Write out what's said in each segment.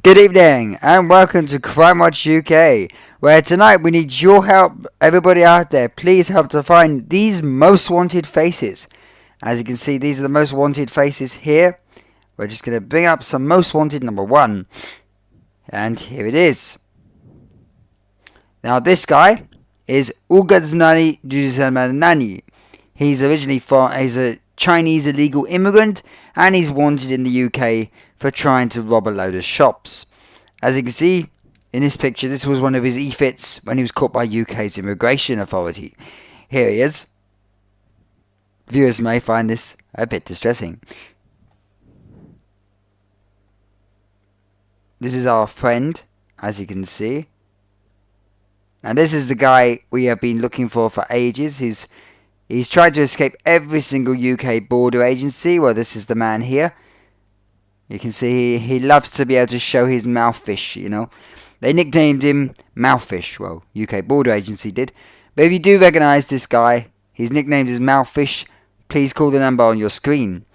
Good evening and welcome to Crimewatch UK, where tonight we need your help. Everybody out there, please help to find these most wanted faces. As you can see, these are the most wanted faces here. We're just going to bring up some most wanted number 1. And here it is. Now this guy is Ugadznani Juzamanani. He's a Chinese illegal immigrant and he's wanted in the UK for trying to rob a load of shops. As you can see in this picture, this was one of his efforts when he was caught by UK's immigration authority. Here he is. Viewers may find this a bit distressing. This is our friend, as you can see. And this is the guy we have been looking for ages. He's tried to escape every single UK border agency. Well, this is the man here. You can see he loves to be able to show his mouthfish, you know. They nicknamed him Mouthfish. Well, UK border agency did. But if you do recognise this guy, his nickname is Mouthfish, please call the number on your screen.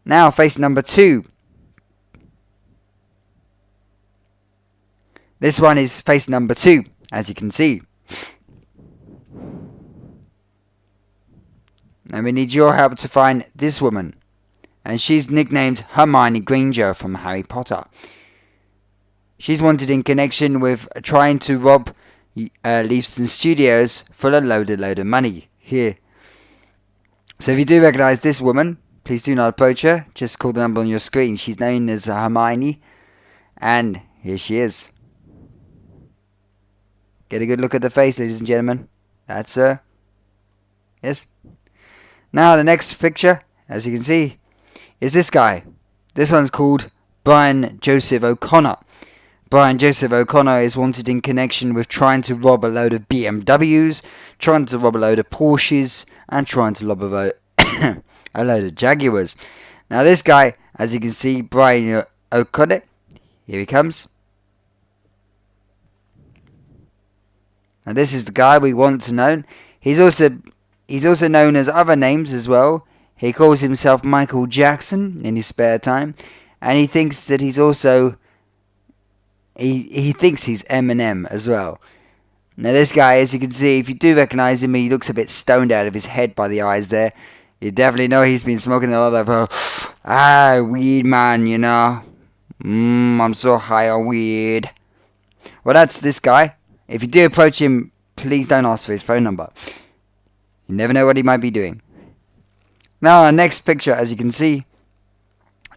Now, face number 2. This one is face number 2, as you can see. Now we need your help to find this woman. And she's nicknamed Hermione Granger from Harry Potter. She's wanted in connection with trying to rob Leavesden Studios for a load of money. Here. So if you do recognise this woman, please do not approach her. Just call the number on your screen. She's known as Hermione. And here she is. Get a good look at the face, ladies and gentlemen. That's her. Yes. Now the next picture, as you can see, is this guy. This one's called Brian Joseph O'Connor. Brian Joseph O'Connor is wanted in connection with trying to rob a load of BMWs, trying to rob a load of Porsches, and trying to rob a load of Jaguars. Now this guy, as you can see, Brian O'Connor, here he comes. Now this is the guy we want to know. He's also known as other names as well. He calls himself Michael Jackson in his spare time, and he thinks that he's also he thinks he's Eminem as well. Now this guy, as you can see, if you do recognise him, he looks a bit stoned out of his head by the eyes there. You definitely know he's been smoking a lot of weed, man. You know, I'm so high on weed. Well, that's this guy. If you do approach him, please don't ask for his phone number. You never know what he might be doing. Now, our next picture, as you can see,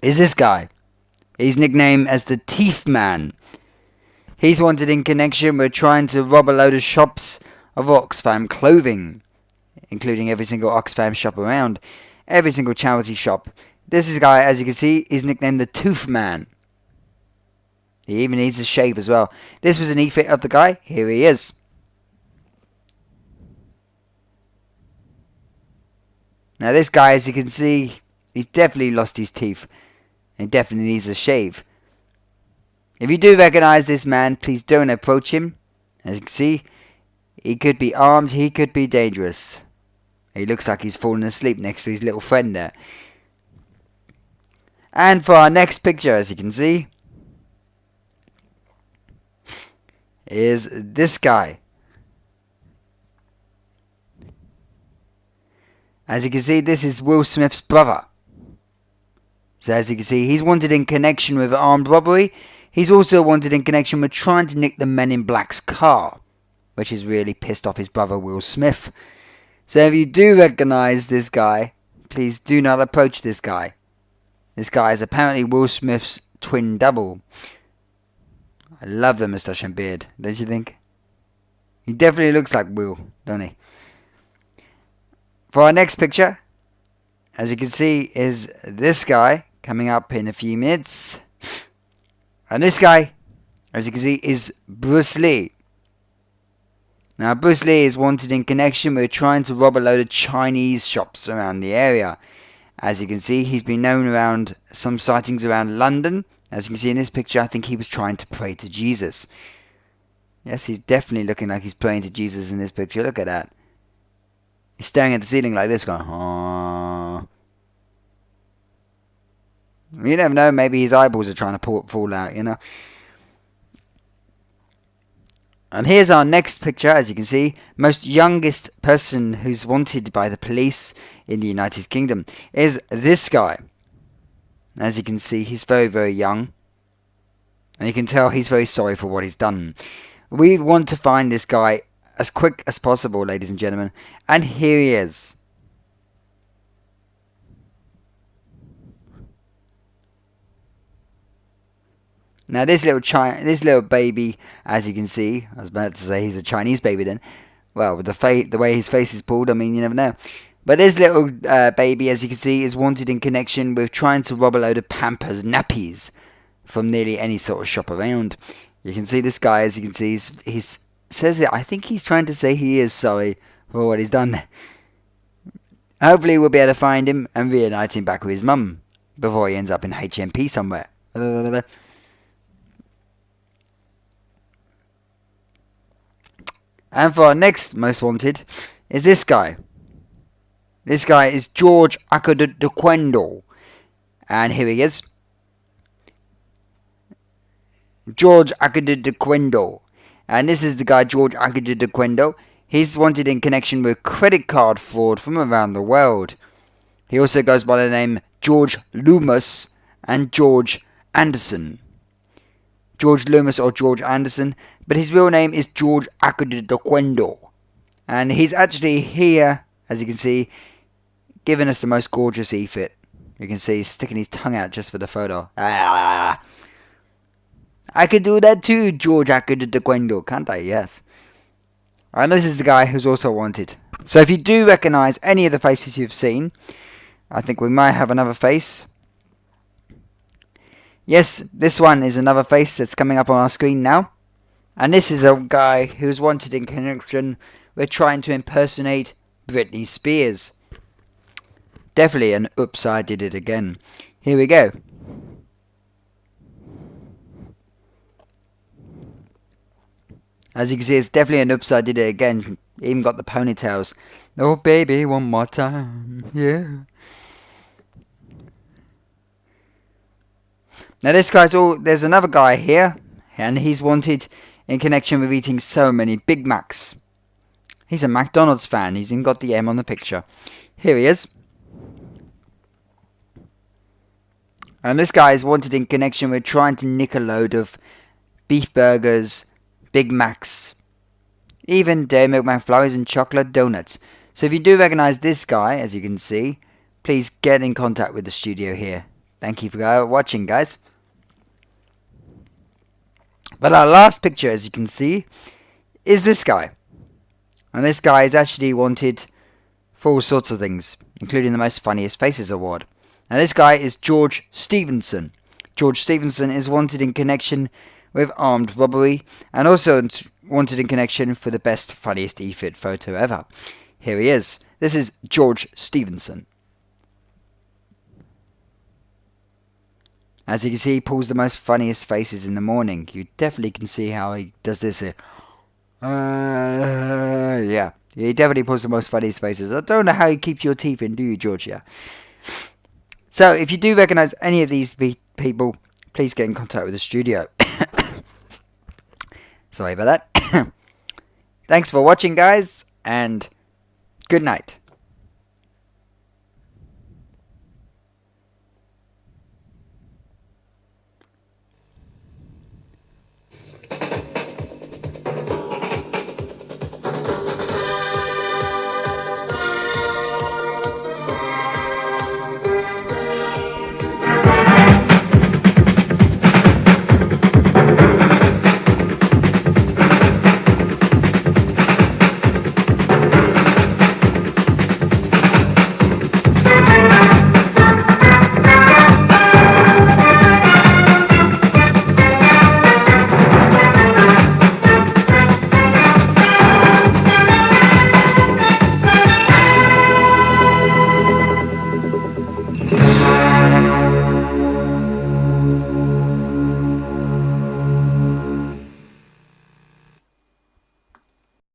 is this guy. He's nicknamed as the Teeth Man. He's wanted in connection with trying to rob a load of shops of Oxfam clothing, including every single Oxfam shop around, every single charity shop. This is a guy, as you can see, is nicknamed the Tooth Man. He even needs a shave as well. This was an e-fit of the guy. Here he is. Now this guy, as you can see, he's definitely lost his teeth. He definitely needs a shave. If you do recognise this man, please don't approach him. As you can see, he could be armed, he could be dangerous. He looks like he's fallen asleep next to his little friend there. And for our next picture, as you can see, is this guy. As you can see, this is Will Smith's brother. So as you can see, he's wanted in connection with armed robbery. He's also wanted in connection with trying to nick the Men in Black's car, which has really pissed off his brother Will Smith. So if you do recognise this guy, please do not approach this guy. This guy is apparently Will Smith's twin double. I love the moustache and beard, don't you think? He definitely looks like Will, don't he? For our next picture, as you can see, is this guy coming up in a few minutes. And this guy, as you can see, is Bruce Lee. Now, Bruce Lee is wanted in connection with trying to rob a load of Chinese shops around the area. As you can see, he's been known around some sightings around London. As you can see in this picture, I think he was trying to pray to Jesus. Yes, he's definitely looking like he's praying to Jesus in this picture. Look at that. He's staring at the ceiling like this, going, "Aww." You never know, maybe his eyeballs are trying to fall out, you know. And here's our next picture, as you can see. Most youngest person who's wanted by the police in the United Kingdom is this guy. As you can see, he's very, very young. And you can tell he's very sorry for what he's done. We want to find this guy as quick as possible, ladies and gentlemen. And here he is. Now this little baby, as you can see, I was about to say he's a Chinese baby then. Well, with the way his face is pulled, I mean, you never know. But this little baby, as you can see, is wanted in connection with trying to rob a load of Pampers nappies from nearly any sort of shop around. You can see this guy, as you can see, he's says it. I think he's trying to say he is sorry for what he's done. Hopefully we'll be able to find him and reunite him back with his mum before he ends up in HMP somewhere. And for our next most wanted is this guy. This guy is George Akadequendo. And here he is. George Akadequendo. And this is the guy, George Akadequendo. He's wanted in connection with credit card fraud from around the world. He also goes by the name George Loomis and George Anderson. George Loomis or George Anderson, but his real name is George Akadequendo. And he's actually here, as you can see, giving us the most gorgeous e-fit. You can see he's sticking his tongue out just for the photo. I could do that too, George Akadequendo, can't I? Yes. And this is the guy who's also wanted. So if you do recognise any of the faces you've seen, I think we might have another face. Yes, this one is another face that's coming up on our screen now. And this is a guy who's wanted in connection with trying to impersonate Britney Spears. Definitely an oops, I did it again. Here we go. As you can see, it's definitely an oops, I did it again. Even got the ponytails. Oh baby, one more time, yeah. Now this guy's there's another guy here, and he's wanted in connection with eating so many Big Macs. He's a McDonald's fan, he's even got the M on the picture. Here he is. And this guy is wanted in connection with trying to nick a load of beef burgers, Big Macs, even Dairy Milk McFlurries and chocolate donuts. So if you do recognise this guy, as you can see, please get in contact with the studio here. Thank you for watching, guys. But our last picture, as you can see, is this guy. And this guy is actually wanted for all sorts of things, including the Most Funniest Faces Award. Now this guy is George Stevenson. George Stevenson is wanted in connection with armed robbery, and also wanted in connection for the best funniest e-fit photo ever. Here he is. This is George Stevenson. As you can see, he pulls the most funniest faces in the morning. You definitely can see how he does this here. Yeah. He definitely pulls the most funniest faces. I don't know how you keep your teeth in, do you, George? Yeah. So, if you do recognise any of these people, please get in contact with the studio. Sorry about that. Thanks for watching, guys, and good night.